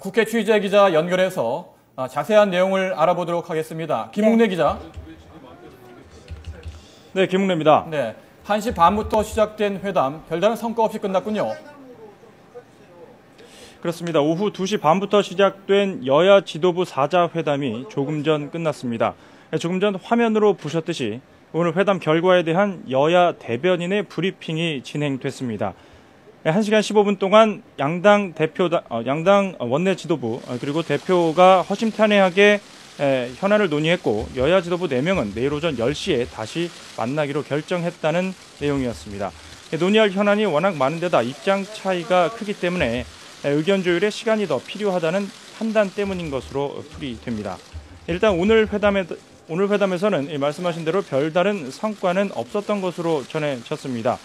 국회 취재 기자 연결해서 자세한 내용을 알아보도록 하겠습니다. 김웅래 기자. 네, 김웅래입니다. 네, 1시 반부터 시작된 회담, 별다른 성과 없이 끝났군요. 그렇습니다. 오후 2시 반부터 시작된 여야 지도부 4자 회담이 조금 전 끝났습니다. 조금 전 화면으로 보셨듯이 오늘 회담 결과에 대한 여야 대변인의 브리핑이 진행됐습니다. 1시간 15분 동안 양당 원내 지도부 그리고 대표가 허심탄회하게 현안을 논의했고, 여야 지도부 4명은 내일 오전 10시에 다시 만나기로 결정했다는 내용이었습니다. 논의할 현안이 워낙 많은 데다 입장 차이가 크기 때문에 의견 조율에 시간이 더 필요하다는 판단 때문인 것으로 풀이됩니다. 일단 오늘 회담에서는 말씀하신 대로 별다른 성과는 없었던 것으로 전해졌습니다.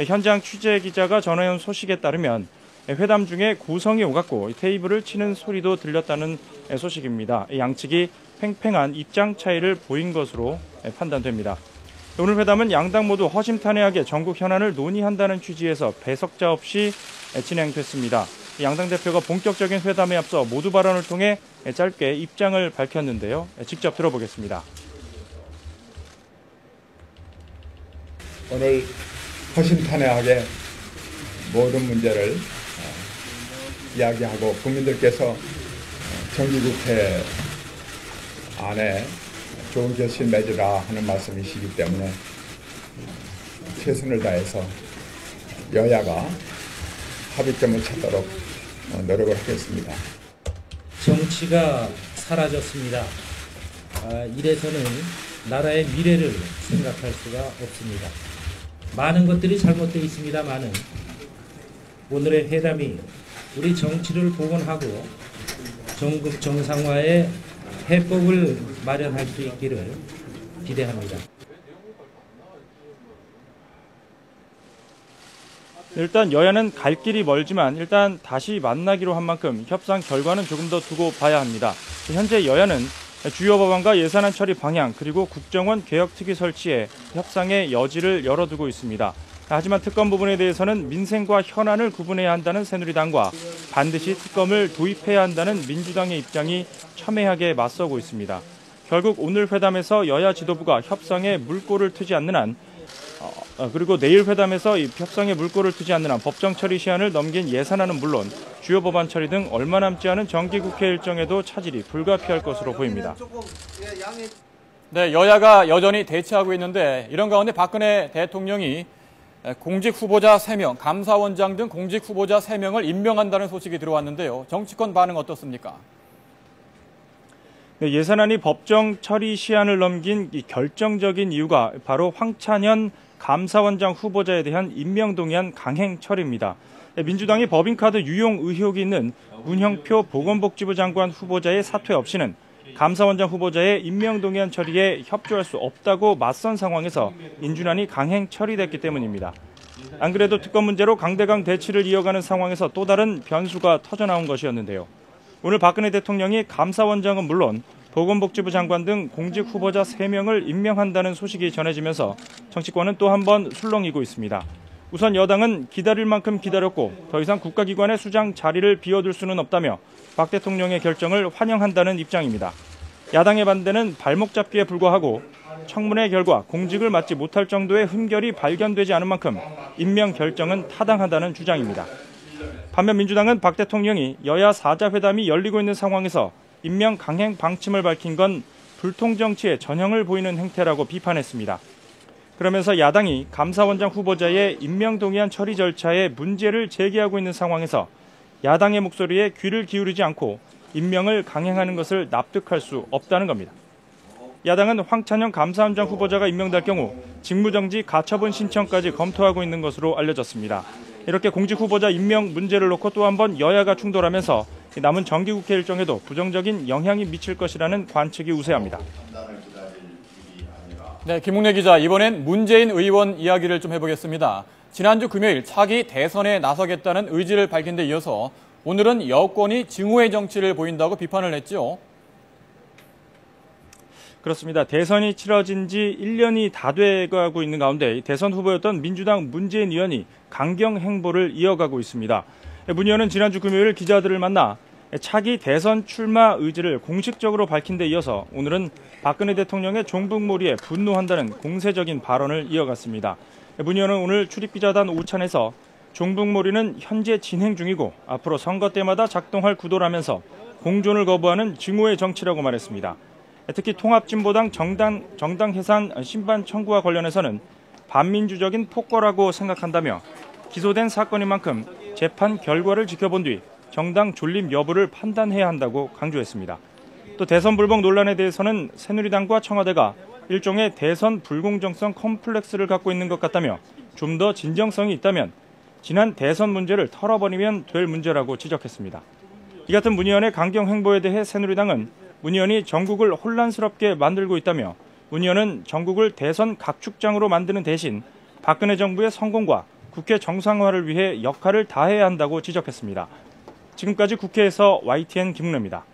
현장 취재 기자가 전해온 소식에 따르면 회담 중에 고성이 오갔고 테이블을 치는 소리도 들렸다는 소식입니다. 양측이 팽팽한 입장 차이를 보인 것으로 판단됩니다. 오늘 회담은 양당 모두 허심탄회하게 전국 현안을 논의한다는 취지에서 배석자 없이 진행됐습니다. 양당 대표가 본격적인 회담에 앞서 모두 발언을 통해 짧게 입장을 밝혔는데요. 직접 들어보겠습니다. 오늘 허심탄회하게 모든 문제를 이야기하고 국민들께서 정기국회 안에 좋은 결실 맺으라 하는 말씀이시기 때문에 최선을 다해서 여야가 합의점을 찾도록 노력을 하겠습니다. 정치가 사라졌습니다. 이래서는 나라의 미래를 생각할 수가 없습니다. 많은 것들이 잘못되어 있습니다만은 오늘의 회담이 우리 정치를 복원하고 전국 정상화의 해법을 마련할 수 있기를 기대합니다. 일단 여야는 갈 길이 멀지만 일단 다시 만나기로 한 만큼 협상 결과는 조금 더 두고 봐야 합니다. 현재 여야는 주요 법안과 예산안 처리 방향 그리고 국정원 개혁특위 설치에 협상의 여지를 열어두고 있습니다. 하지만 특검 부분에 대해서는 민생과 현안을 구분해야 한다는 새누리당과 반드시 특검을 도입해야 한다는 민주당의 입장이 첨예하게 맞서고 있습니다. 결국 오늘 회담에서 여야 지도부가 협상에 물꼬를 트지 않는 한 그리고 내일 회담에서 이 협상에 물꼬를 트지 않는 한 법정 처리 시한을 넘긴 예산안은 물론 주요 법안 처리 등 얼마 남지 않은 정기국회 일정에도 차질이 불가피할 것으로 보입니다. 네, 여야가 여전히 대치하고 있는데 이런 가운데 박근혜 대통령이 공직 후보자 3명, 감사원장 등 공직 후보자 3명을 임명한다는 소식이 들어왔는데요. 정치권 반응 어떻습니까? 네, 예산안이 법정 처리 시한을 넘긴 이 결정적인 이유가 바로 황찬현 감사원장 후보자에 대한 임명동의안 강행 처리입니다. 민주당이 법인카드 유용 의혹이 있는 문형표 보건복지부 장관 후보자의 사퇴 없이는 감사원장 후보자의 임명동의안 처리에 협조할 수 없다고 맞선 상황에서 인준안이 강행 처리됐기 때문입니다. 안 그래도 특검 문제로 강대강 대치를 이어가는 상황에서 또 다른 변수가 터져나온 것이었는데요. 오늘 박근혜 대통령이 감사원장은 물론 보건복지부 장관 등 공직 후보자 3명을 임명한다는 소식이 전해지면서 정치권은 또 한 번 술렁이고 있습니다. 우선 여당은 기다릴 만큼 기다렸고 더 이상 국가기관의 수장 자리를 비워둘 수는 없다며 박 대통령의 결정을 환영한다는 입장입니다. 야당의 반대는 발목 잡기에 불과하고 청문회 결과 공직을 맡지 못할 정도의 흠결이 발견되지 않은 만큼 임명 결정은 타당하다는 주장입니다. 반면 민주당은 박 대통령이 여야 4자 회담이 열리고 있는 상황에서 임명 강행 방침을 밝힌 건 불통정치의 전형을 보이는 행태라고 비판했습니다. 그러면서 야당이 감사원장 후보자의 임명동의안 처리 절차에 문제를 제기하고 있는 상황에서 야당의 목소리에 귀를 기울이지 않고 임명을 강행하는 것을 납득할 수 없다는 겁니다. 야당은 황찬현 감사원장 후보자가 임명될 경우 직무정지 가처분 신청까지 검토하고 있는 것으로 알려졌습니다. 이렇게 공직 후보자 임명 문제를 놓고 또 한 번 여야가 충돌하면서 남은 정기국회 일정에도 부정적인 영향이 미칠 것이라는 관측이 우세합니다. 네, 김웅래 기자, 이번엔 문재인 의원 이야기를 좀 해보겠습니다. 지난주 금요일 차기 대선에 나서겠다는 의지를 밝힌 데 이어서 오늘은 여권이 증오의 정치를 보인다고 비판을 했죠. 그렇습니다. 대선이 치러진 지 1년이 다 돼가고 있는 가운데 대선 후보였던 민주당 문재인 의원이 강경 행보를 이어가고 있습니다. 문 의원은 지난주 금요일 기자들을 만나 차기 대선 출마 의지를 공식적으로 밝힌 데 이어서 오늘은 박근혜 대통령의 종북몰이에 분노한다는 공세적인 발언을 이어갔습니다. 문 의원은 오늘 출입기자단 오찬에서 종북몰이는 현재 진행 중이고 앞으로 선거 때마다 작동할 구도라면서 공존을 거부하는 증오의 정치라고 말했습니다. 특히 통합진보당 정당 해산 심판 청구와 관련해서는 반민주적인 폭거라고 생각한다며 기소된 사건인 만큼 재판 결과를 지켜본 뒤 정당 존립 여부를 판단해야 한다고 강조했습니다. 또 대선 불복 논란에 대해서는 새누리당과 청와대가 일종의 대선 불공정성 컴플렉스를 갖고 있는 것 같다며 좀 더 진정성이 있다면 지난 대선 문제를 털어버리면 될 문제라고 지적했습니다. 이 같은 문 의원의 강경 행보에 대해 새누리당은 문 의원이 전국을 혼란스럽게 만들고 있다며 문 의원은 전국을 대선 각축장으로 만드는 대신 박근혜 정부의 성공과 국회 정상화를 위해 역할을 다해야 한다고 지적했습니다. 지금까지 국회에서 YTN 김웅래입니다.